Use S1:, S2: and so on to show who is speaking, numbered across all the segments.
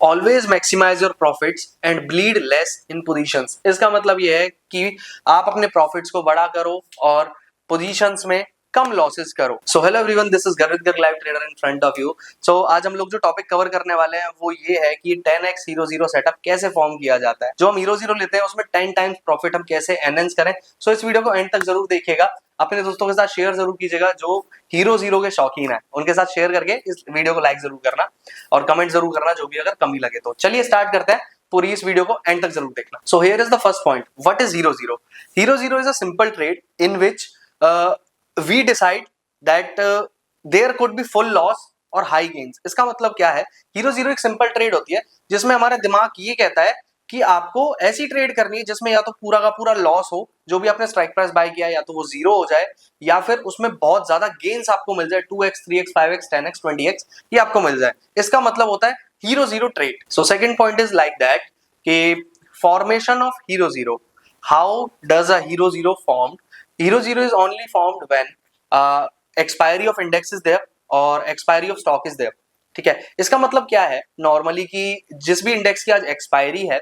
S1: Always maximise your profits and bleed less in positions. इसका मतलब ये है कि आप अपने प्रॉफिट्स को बड़ा करो और पोजीशंस में कम लॉसेस करो। So hello everyone, this is Garvit Garg, live trader in front of you. So आज हम लोग जो टॉपिक कवर करने वाले हैं वो ये है कि 10x हीरो जीरो सेटअप कैसे फॉर्म किया जाता है। जो हम हीरो जीरो लेते हैं उसमें 10 टाइम्स प्रॉफिट हम कैसे एनहेंस करें। सो इस वीडियो को एंड तक जरूर देखिएगा, अपने दोस्तों के साथ शेयर जरूर कीजिएगा जो हीरो जीरो के शौकीन है, उनके साथ शेयर करके इस वीडियो को लाइक जरूर करना और कमेंट जरूर करना जो भी अगर कमी लगे तो। चलिए स्टार्ट करते हैं, पूरी इस वीडियो को एंड तक जरूर देखना। So here is the first point, what is hero zero. Hero zero is a simple trade in which we decide that there could be full loss और हाई गेन्स। इसका मतलब क्या है, हीरो जीरो एक simple trade होती है जिसमें हमारा दिमाग ये कहता है कि आपको ऐसी ट्रेड करनी है जिसमें या तो पूरा का पूरा लॉस हो, जो भी आपने स्ट्राइक प्राइस बाय किया या तो वो जीरो हो जाए, या फिर उसमें बहुत ज्यादा गेन्स आपको मिल जाए, 2x 3x 5x 10x 20x ये आपको मिल जाए। इसका मतलब होता है hero zero trade. So second point is like that कि formation of hero zero. How does a hero zero formed? Hero zero is only formed when expiry of index is there और expiry of stock is there. ठीक है, इसका मतलब क्या है normally कि जिस भी इंडेक्स की आज एक्सपायरी है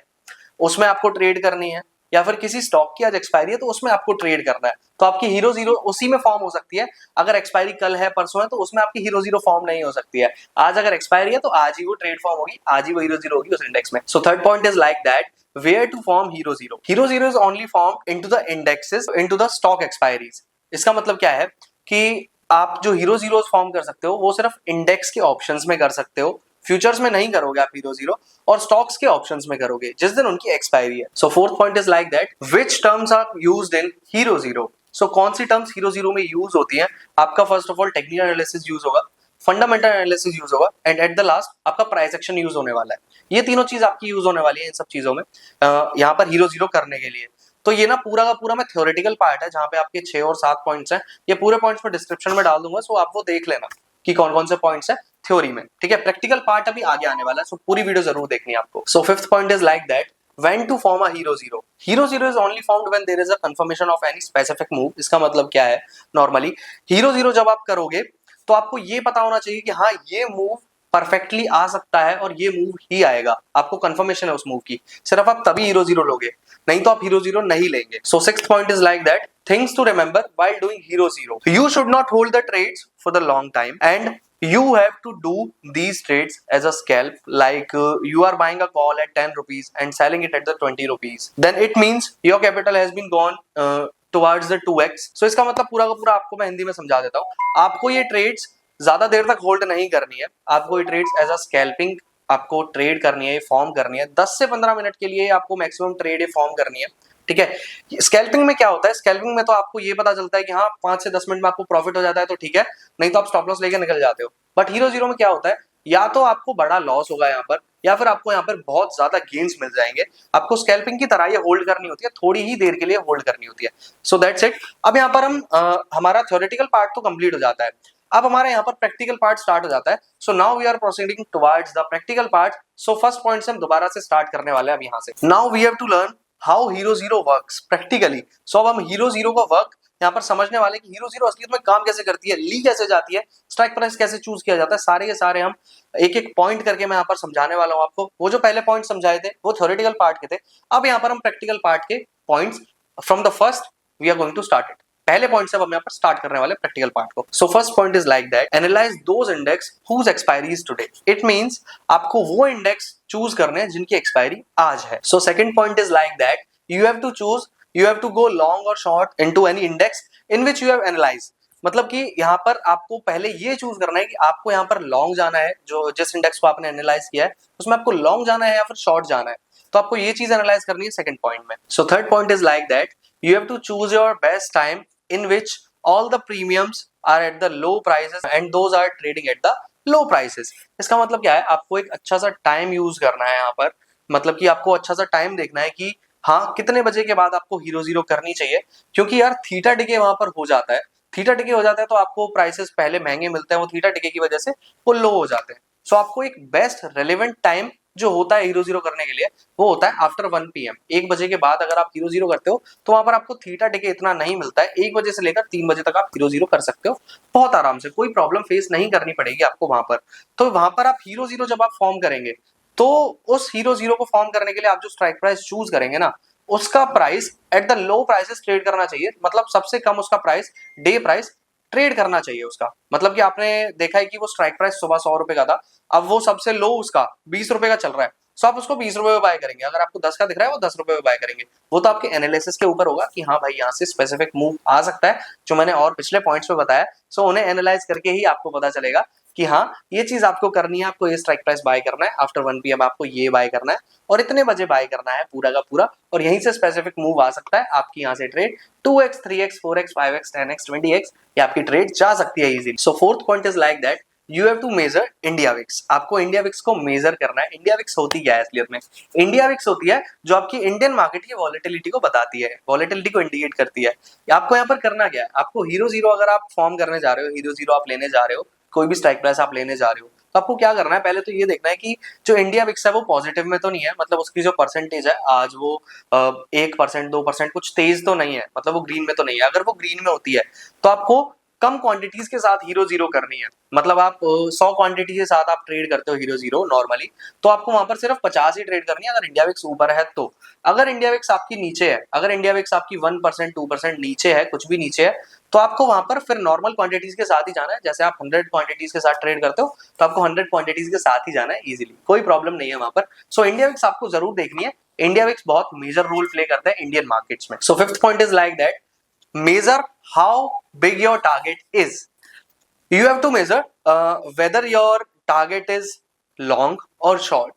S1: उसमें आपको ट्रेड करनी है, या फिर किसी स्टॉक की आज एक्सपायरी है तो उसमें आपको ट्रेड करना है, तो आपकी हीरो जीरो उसी में फॉर्म हो सकती है। अगर एक्सपायरी कल है परसों है तो उसमें आपकी हीरो जीरो फॉर्म नहीं हो सकती है। आज अगर एक्सपायरी है तो आज ही वो ट्रेड फॉर्म होगी, आज ही वो हीरो जीरो होगी उस इंडेक्स में। So third point is like that where to form hero zero. Hero zero is only form into the indexes, into the stock expiries. इसका मतलब क्या है कि आप जो हीरो जीरो फॉर्म कर सकते हो वो सिर्फ इंडेक्स के ऑप्शंस में कर सकते हो, फ्यूचर्स में नहीं करोगे आप हीरो जीरो, और स्टॉक्स के ऑप्शंस में करोगे जिस दिन उनकी एक्सपायरी है। So fourth point is like that which terms are used in hero zero. So कौन सी टर्म्स हीरो जीरो में यूज होती हैं? आपका first of all technical analysis use होगा, फंडामेंटल एनालिसिस यूज होगा, एंड एट द लास्ट आपका price action use होने वाला है। ये तीनों चीज आपकी यूज होने वाली है इन सब चीजों में यहाँ पर हीरो जीरो करने के लिए। तो ये ना पूरा का पूरा मैं थ्योरेटिकल पार्ट है जहां पे आपके 6 और 7 पॉइंट्स हैं। ये पूरे पॉइंट्स में डिस्क्रिप्शन में डाल दूंगा, सो आप वो देख लेना कि कौन कौन से पॉइंट्स है थ्योरी में। ठीक है, प्रैक्टिकल पार्ट अभी आगे आने वाला है, सो पूरी वीडियो जरूर देखनी है आपको। So fifth point is like that when to form a hero zero. Hero zero is only formed when there is a confirmation of any specific move. इसका मतलब क्या है, नॉर्मली हीरो जीरो जब आप करोगे तो आपको ये पता होना चाहिए कि हाँ ये मूव परफेक्टली आ सकता है और ये मूव ही आएगा, आपको कंफर्मेशन है उस मूव की, सिर्फ आप तभी हीरो जीरो लोगे, नहीं तो आप हीरो जीरो नहीं लेंगे। So sixth point is like that things to remember while doing hero zero. You should not hold the trades for the long time and you have to do these trades as a scalp, like you are buying a call at 10 rupees and selling it at the 20 rupees, then it means your capital has been gone towards the 2x. so इसका मतलब पूरा का पूरा आपको मैं हिंदी में समझा देता हूँ। आपको ये ट्रेड्स ज्यादा देर तक होल्ड नहीं करनी है, आपको ये ट्रेड्स एज अ स्कैल्पिंग आपको ट्रेड करनी है, फॉर्म करनी है। 10 से 15 मिनट के लिए आपको मैक्सिमम ट्रेड ये फॉर्म करनी है। ठीक है, स्कैल्पिंग में क्या होता है, स्कैल्पिंग में तो आपको ये पता चलता है कि हाँ 5 से 10 मिनट में आपको प्रॉफिट हो जाता है तो ठीक है, नहीं तो आप स्टॉप लॉस लेके निकल जाते हो। बट हीरो जीरो में क्या होता है, या तो आपको बड़ा लॉस होगा यहाँ पर, या फिर आपको यहाँ पर बहुत ज्यादा गेन्स मिल जाएंगे। आपको स्कैल्पिंग की तरह ये होल्ड करनी होती है, थोड़ी ही देर के लिए होल्ड करनी होती है। So that's it. अब यहाँ पर हम हमारा थ्योरेटिकल पार्ट तो कंप्लीट हो जाता है, अब हमारे यहाँ पर प्रैक्टिकल पार्ट स्टार्ट हो जाता है। So now we are proceeding towards the practical part. So first point से हम दोबारा से स्टार्ट करने वाले हैं अब यहाँ से। Now we have to learn how hero zero works practically. So अब हम हीरो जीरो का वर्क यहाँ पर समझने वाले कि हीरो जीरो असलियत में काम कैसे करती है, ली कैसे जाती है, स्ट्राइक प्राइस कैसे चूज किया जाता है, सारे के सारे हम एक एक पॉइंट करके मैं यहाँ पर समझाने वाला हूँ आपको। वो जो पहले पॉइंट समझाए थे वो थ्योरेटिकल पार्ट के थे, अब यहाँ पर हम प्रैक्टिकल पार्ट के points from the first we are going to start it. पहले पॉइंट से अब हम यहाँ पर स्टार्ट करने वाले प्रैक्टिकल पार्ट को। So first point is like that analyse those index whose expiry is today. It means आपको वो इंडेक्स चूज करने हैं जिनकी एक्सपायरी आज है। सो second point is like that you have to choose, you have to go long or short into any index in which you have analyzed। मतलब कि यहाँ पर आपको पहले ये चूज करना है कि आपको यहाँ पर लॉन्ग जाना है, जो जिस इंडेक्स को आपने एनालाइज किया है उसमें आपको लॉन्ग जाना है या फिर शॉर्ट जाना है, तो आपको ये चीज एनालाइज करनी है सेकंड पॉइंट में। So third point is like that you have to choose your best time in which all the premiums are at the low prices and those are trading at the low prices. इसका मतलब क्या है, आपको एक अच्छा सा time use करना है यहाँ पर, मतलब कि आपको अच्छा सा टाइम देखना है कि हाँ कितने बजे के बाद आपको हीरो जीरो करनी चाहिए, क्योंकि यार थीटा डिके वहां पर हो जाता है, थीटा डिके हो जाता है तो आपको प्राइसेस पहले महंगे मिलते हैं, वो थीटा डिके की वजह से वो लो हो जाते हैं। सो आपको एक बेस्ट रेलेवेंट टाइम जो होता है हीरो जीरो करने के लिए वो होता है आफ्टर 1 PM। 1 बजे के बाद अगर आप हीरो जीरो करते हो तो वहां पर आपको थीटा डिके इतना नहीं मिलता है। 1 बजे से लेकर 3 बजे तक आप हीरो जीरो कर सकते हो बहुत आराम से, कोई प्रॉब्लम फेस नहीं करनी पड़ेगी आपको वहां पर। तो वहां पर आप हीरो जीरो जब आप फॉर्म करेंगे तो उस हीरो जीरो को फॉर्म करने के लिए आप जो स्ट्राइक प्राइस चूज करेंगे ना, उसका price at the low prices trade करना चाहिए, मतलब सबसे कम उसका प्राइस डे प्राइस ट्रेड करना चाहिए उसका। मतलब कि आपने देखा है कि वो स्ट्राइक प्राइस सुबह 100 रुपए का था, अब वो सबसे लो उसका 20 रुपए का चल रहा है, सो आप उसको 20 रुपए में बाय करेंगे। अगर आपको 10 का दिख रहा है वो 10 रुपए में बाय करेंगे। वो तो आपके एनालिसिस के ऊपर होगा कि हाँ भाई यहाँ से स्पेसिफिक मूव आ सकता है, जो मैंने और पिछले पॉइंट्स में बताया। सो उन्हें एनालाइज करके ही आपको पता चलेगा कि हाँ ये चीज आपको करनी है, आपको ये स्ट्राइक प्राइस बाय करना है, आफ्टर 1 PM आपको ये बाय करना है और इतने बजे बाय करना है पूरा का पूरा, और यहीं से स्पेसिफिक मूव आ सकता है आपकी यहाँ से trade 2x 3x 4x 5x 10x 20x ये आपकी ट्रेड जा सकती है easily. So fourth point is like that you have to measure India VIX. आपको इंडिया विक्स को मेजर करना है। इंडिया विक्स होती क्या है असलियत में? इंडिया विक्स होती है जो आपकी इंडियन मार्केट की वॉलेटिलिटी को बताती है, वॉलेटिलिटी को इंडिकेट करती है। आपको यहाँ पर करना क्या है, आपको हीरो जीरो अगर आप फॉर्म करने जा रहे हो, हीरो जीरो आप लेने जा रहे हो, कोई भी स्ट्राइक प्राइस आप लेने जा रहे हो, तो आपको क्या करना है, पहले तो ये देखना है कि जो इंडिया विक्स है वो पॉजिटिव में तो नहीं है, मतलब उसकी जो परसेंटेज है आज वो 1% 2% कुछ तेज तो नहीं है, मतलब वो ग्रीन में तो नहीं है। अगर वो ग्रीन में होती है तो आपको कम क्वांटिटीज के साथ हीरो जीरो करनी है। मतलब आप 100 क्वांटिटी के साथ आप ट्रेड करते हो हीरो जीरो नॉर्मली, तो आपको वहां पर सिर्फ 50 ही ट्रेड करनी है अगर इंडिया विक्स ऊपर है तो। अगर इंडिया विक्स आपकी नीचे है, अगर इंडिया विक्स आपकी 1% 2% नीचे है, कुछ भी नीचे है, तो आपको वहां पर फिर नॉर्मल क्वांटिटीज के साथ ही जाना है। जैसे आप 100 क्वांटिटीज के साथ ट्रेड करते हो तो आपको 100 क्वांटिटीज के साथ ही जाना है इजीली, कोई प्रॉब्लम नहीं है वहां पर। सो इंडिया विक्स आपको जरूर देखनी है। इंडिया विक्स बहुत मेजर रोल प्ले करता है इंडियन मार्केट्स में। So fifth point is like that measure how big your target is. You have to measure whether your target is long or short.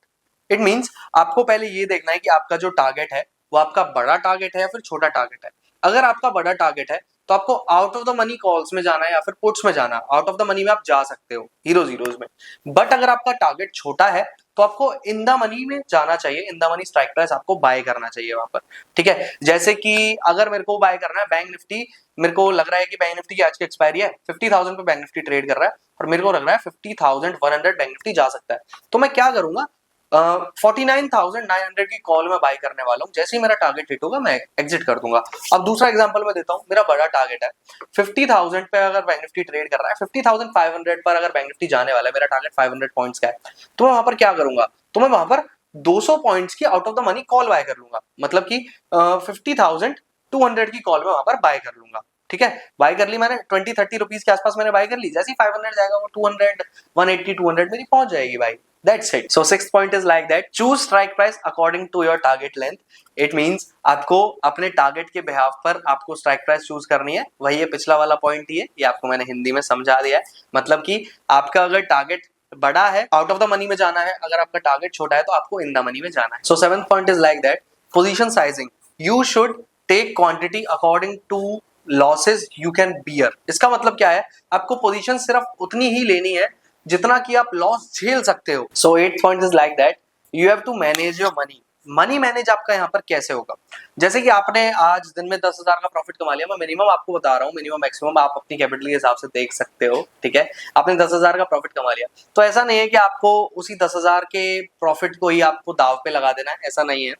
S1: It means आपको पहले ये देखना है कि आपका जो टारगेट है वो आपका बड़ा टारगेट है या फिर छोटा टारगेट है। अगर आपका बड़ा टारगेट है तो आपको out of the money calls में जाना है या फिर पुट्स में जाना है। आउट ऑफ द मनी में आप जा सकते हो हीरो जीरोज में। बट अगर आपका टारगेट छोटा है तो आपको इन द मनी में जाना चाहिए, in the money strike price आपको बाय करना चाहिए वहां पर। ठीक है, जैसे कि अगर मेरे को बाय करना है बैंक निफ्टी, मेरे को लग रहा है कि बैंक निफ्टी की आज की एक्सपायरी है, 50,000 पे बैंक निफ्टी ट्रेड कर रहा है और मेरे को लग रहा है 50,100 बैंक निफ्टी जा सकता है, तो मैं क्या करूंगा, 49,900 की कॉल में बाय करने वाला हूं। जैसे ही मेरा टारगेट हिट होगा मैं एग्जिट कर दूंगा। अब दूसरा एग्जांपल मैं देता हूं, मेरा बड़ा टारगेट है 50,000 पे अगर बैंक निफ्टी ट्रेड कर रहा है, 50,500 पर अगर बैंक निफ्टी जाने वाला है, मेरा टारगेट 500 पॉइंट्स का है, तो मैं वहां पर क्या करूंगा, तो मैं वहां पर 200 पॉइंट्स की out of the money call buy कर लूंगा। मतलब कि 50,200 की कॉल में वहां पर बाय कर लूंगा। ठीक है, बाय कर ली मैंने 20-30 रुपीज के आसपास मैंने बाय कर ली। जैसे ही 500 जाएगा वो 200 180 200 मेरी पहुंच जाएगी भाई। That's it. So sixth point is like that. Choose strike price according to your target length. It means आपको अपने टारगेट के बिहाफ पर आपको स्ट्राइक प्राइस चूज करनी है। वही ये पिछला वाला पॉइंट ही है, ये आपको मैंने हिंदी में समझा दिया है। मतलब कि आपका अगर टारगेट बड़ा है आउट ऑफ द मनी में जाना है, अगर आपका टारगेट छोटा है तो आपको इन द मनी में जाना है। So seventh point is like that position sizing. You should take quantity according to losses you can bear. इसका मतलब क्या है, आपको पोजीशन सिर्फ उतनी ही लेनी है जितना कि आप लॉस झेल सकते हो। So 8th point is like that you have to manage your money. Money manage आपका यहाँ पर कैसे होगा, जैसे कि आपने आज दिन में 10,000 का प्रॉफिट कमा लिया, मैं मिनिमम आपको बता रहा हूँ, मिनिमम मैक्सिमम आप अपनी कैपिटल के हिसाब से देख सकते हो। ठीक है, आपने 10,000 का प्रॉफिट कमा लिया, तो ऐसा नहीं है कि आपको उसी 10,000 के प्रॉफिट को ही आपको दाव पे लगा देना है, ऐसा नहीं है।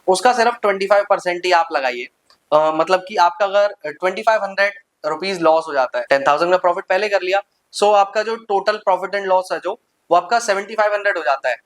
S1: उसका सिर्फ 25% ही आप लगाइए। मतलब कि आपका अगर 2500 रुपीज लॉस हो जाता है, 10,000 का प्रॉफिट पहले कर लिया, सो आपका जो टोटल प्रॉफिट एंड लॉस है जो वो आपका 7500 हो जाता है,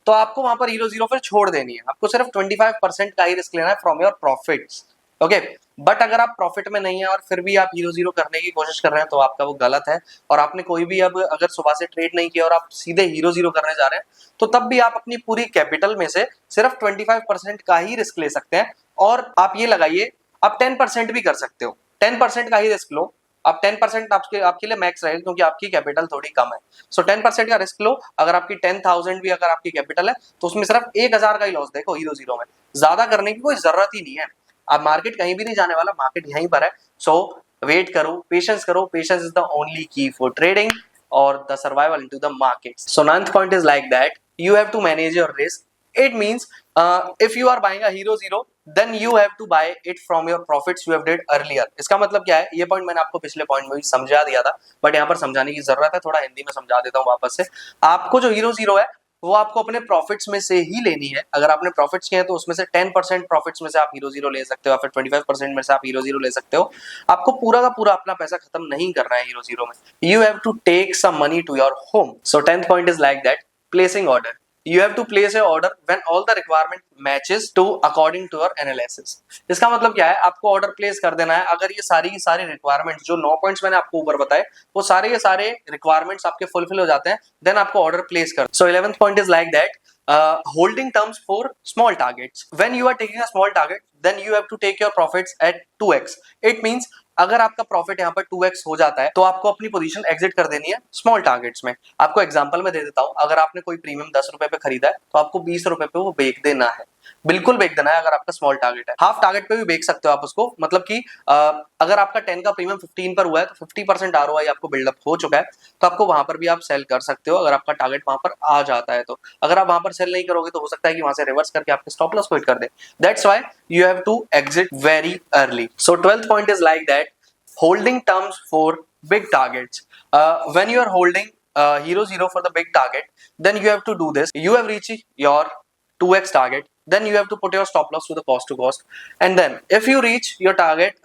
S1: तो आपको वहां पर हीरो जीरो फिर छोड़ देनी है। आपको सिर्फ 25% का ही रिस्क लेना है from your profits. Okay, but अगर आप प्रॉफिट में नहीं है और फिर भी आप हीरो जीरो करने की कोशिश कर रहे हैं तो आपका वो गलत है। और आपने कोई भी अब अगर सुबह से ट्रेड नहीं किया और आप सीधे हीरो जीरो करने जा रहे हैं, तो तब भी आप अपनी पूरी कैपिटल में से सिर्फ 25% का ही रिस्क ले सकते हैं। और आप ये लगाइए, आप 10% भी कर सकते हो, 10% का ही रिस्क लो। अब 10% आपके लिए मैक्स रहेगा क्योंकि आपकी कैपिटल थोड़ी कम है। सो 10% का रिस्क लो। अगर आपकी 10,000 भी अगर आपकी कैपिटल है तो उसमें सिर्फ 1,000 का ही लॉस देखो हीरो जीरो में। ज्यादा करने की कोई जरूरत ही नहीं है। अब मार्केट कहीं भी नहीं जाने वाला, मार्केट यहीं पर है। सो वेट करो, पेशेंस करो। Patience is the only key for trading और the survival into the market. So 9th point is like that you have to manage your risk. It means if you are buying a hero zero, then you have to buy it from your profits you have did earlier. इसका मतलब क्या है, ये point मैंने आपको पिछले point में भी समझा दिया था, बट यहाँ पर समझाने की जरूरत है, थोड़ा हिंदी में समझा देता हूँ वापस से। आपको जो हीरो जीरो है वो आपको अपने प्रॉफिट्स में से ही लेनी है। अगर आपने प्रॉफिट्स किए हैं तो उसमें से 10% प्रॉफिट्स में से आप हीरो जीरो ले सकते हो, या फिर 25% में से आप हीरो जीरो ले सकते हो। आपको पूरा का पूरा अपना पैसा खत्म नहीं करना है हीरो जीरो में। You have to take some money to your home. So 10th point is like that placing order. You have to place a order when all the requirement matches to according to your analysis. इसका मतलब क्या है, आपको order place कर देना है अगर ये सारी की सारी रिक्वायरमेंट्स जो 9 पॉइंट्स मैंने आपको ऊपर बताए वो सारे के सारे रिक्वायरमेंट्स आपके फुलफिल हो जाते हैं, देन आपको ऑर्डर प्लेस कर। सो 11th point is like that holding terms for small targets. When you are taking a small target, then you have to take your profits at 2x. It means अगर आपका profit यहाँ पर 2x हो जाता है तो आपको अपनी पोजीशन एग्जिट कर देनी है स्मॉल टारगेट्स में। आपको एग्जांपल में दे देता हूं, अगर आपने कोई प्रीमियम 10 रुपए पे खरीदा है तो आपको 20 रुपए पे वो बेच देना है, बिल्कुल बेच देना है। अगर आपका स्मॉल टारगेट है, हाफ टारगेट पे भी बेच सकते हो आप उसको, मतलब कि अगर आपका 10 का प्रीमियम 15 पर हुआ है तो 50% ROI आपको बिल्डअप हो चुका है तो आपको वहां पर भी आप सेल कर सकते हो अगर आपका टारगेट वहां पर आ जाता है। तो अगर आप वहां पर सेल नहीं करोगे तो हो सकता है कि वहां से रिवर्स करके आपके स्टॉप लॉस को हिट कर दे। That's why you have to exit very early. So 12th point is like that holding terms for big targets. When you are holding Hero Zero for the big target, then you have to do this. You have reached your 2x target, then you have to put your stop loss to the cost to cost, and then if you reach your target,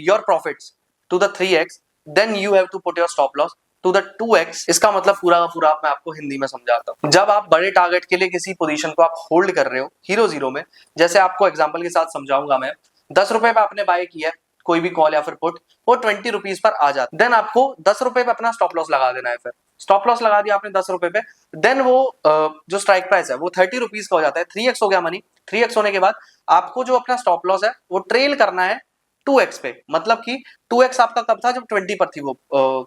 S1: your profits to the 3x, then you have to put your stop loss to the 2x. इसका मतलब पूरा का पूरा मैं आपको हिंदी में समझाता हूँ। जब आप बड़े टारगेट के लिए किसी पोजीशन को आप होल्ड कर रहे हो हीरो जीरो में, जैसे आपको एग्जांपल के साथ समझाऊंगा मैं, 10 रुपए पे आपने बाय किया कोई भी कॉल या फिर पुट, वो 20 रुपीज पर आ जाता है, देन आपको 10 रुपए पे अपना स्टॉप लॉस लगा देना है। फिर स्टॉप लॉस लगा दिया आपने 10 रुपए पे, देन वो जो स्ट्राइक प्राइस है वो 30 रुपीज का हो जाता है। 3x हो गया मनी। 3x होने के बाद आपको जो अपना स्टॉप लॉस है वो ट्रेल करना है 2x पे, मतलब कि 2x आपका कब था, जब 20 पर थी वो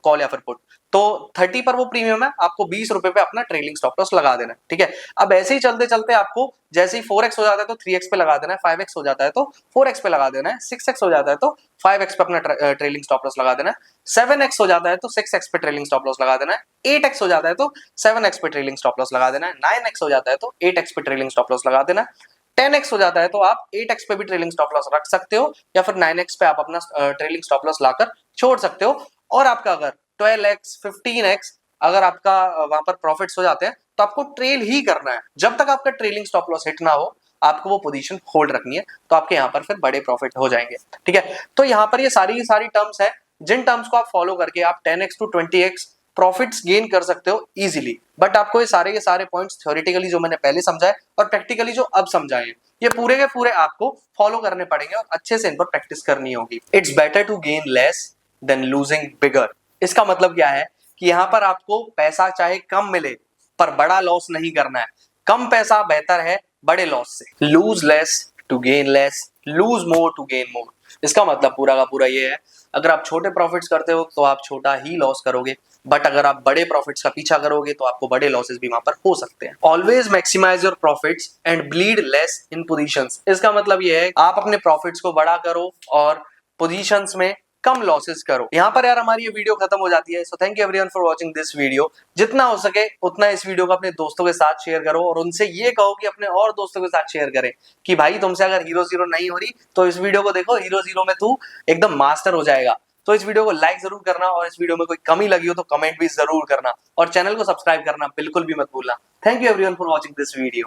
S1: कॉल या फिर पुट, तो 30 पर वो प्रीमियम है, आपको 20 रुपए पे अपना ट्रेलिंग स्टॉप लॉस लगा देना है। ठीक है, अब ऐसे ही चलते चलते आपको जैसे ही 4x हो जाता है तो 3x पे लगा देना है, 5x हो जाता है तो 4x पे लगा देना है, 6x हो जाता है तो 5x पे अपना ट्रेलिंग स्टॉप लॉस लगा देना है, 7x हो जाता है तो 6x पे ट्रेलिंग स्टॉप लॉस लगा देना है, 8x हो जाता है तो 7x पे ट्रेलिंग स्टॉप लॉस लगा देना है, 9x हो जाता है तो 8x पे ट्रेलिंग स्टॉप लॉस लगा देना है, 10x हो जाता है तो आप 8x पे भी ट्रेलिंग स्टॉप लॉस रख सकते हो या फिर 9x पे आप अपना ट्रेलिंग स्टॉप लॉस लाकर छोड़ सकते हो। और आपका अगर 12x 15x अगर आपका वहां पर प्रॉफिट्स हो जाते हैं तो आपको ट्रेल ही करना है, जब तक आपका ट्रेलिंग स्टॉप लॉस हिट ना हो आपको वो पोजीशन होल्ड रखनी है, तो आपके यहाँ पर फिर बड़े प्रॉफिट हो जाएंगे। ठीक है, तो यहाँ पर ये सारी की सारी टर्म्स है जिन टर्म्स को आप फॉलो करके आप 10x to 20x profits gain कर सकते हो इजीली। बट आपको ये सारे के सारे पॉइंट्स थ्योरेटिकली जो मैंने पहले समझाए और प्रैक्टिकली जो अब समझाए हैं, ये पूरे के पूरे आपको फॉलो करने पड़ेंगे और अच्छे से इन पर प्रैक्टिस करनी होगी। It's better to gain less than losing bigger. इसका मतलब क्या है कि यहाँ पर आपको पैसा चाहे कम मिले पर बड़ा लॉस नहीं करना है। कम पैसा बेहतर है बड़े लॉस से। Lose less to gain less, lose more to gain more. इसका मतलब पूरा का पूरा ये है, अगर आप छोटे प्रॉफिट्स करते हो तो आप छोटा ही लॉस करोगे, बट अगर आप बड़े प्रॉफिट्स का पीछा करोगे तो आपको बड़े लॉसेस भी वहां पर हो सकते हैं। Always maximise your profits and bleed less in positions. इसका मतलब ये है आप अपने प्रॉफिट्स को बड़ा करो और पोजीशंस में कम लॉसेस करो। यहाँ पर यार हमारी ये वीडियो खत्म हो जाती है। So thank you everyone for watching this video. जितना हो सके उतना इस वीडियो को अपने दोस्तों के साथ शेयर करो और उनसे ये कहो कि अपने और दोस्तों के साथ शेयर करें कि भाई तुमसे अगर हीरो जीरो नहीं हो रही तो इस वीडियो को देखो, हीरो जीरो में तू एकदम मास्टर हो जाएगा। तो इस वीडियो को लाइक जरूर करना और इस वीडियो में कोई कमी लगी हो तो कमेंट भी जरूर करना और चैनल को सब्सक्राइब करना बिल्कुल भी मत भूलना। Thank you everyone for watching this video.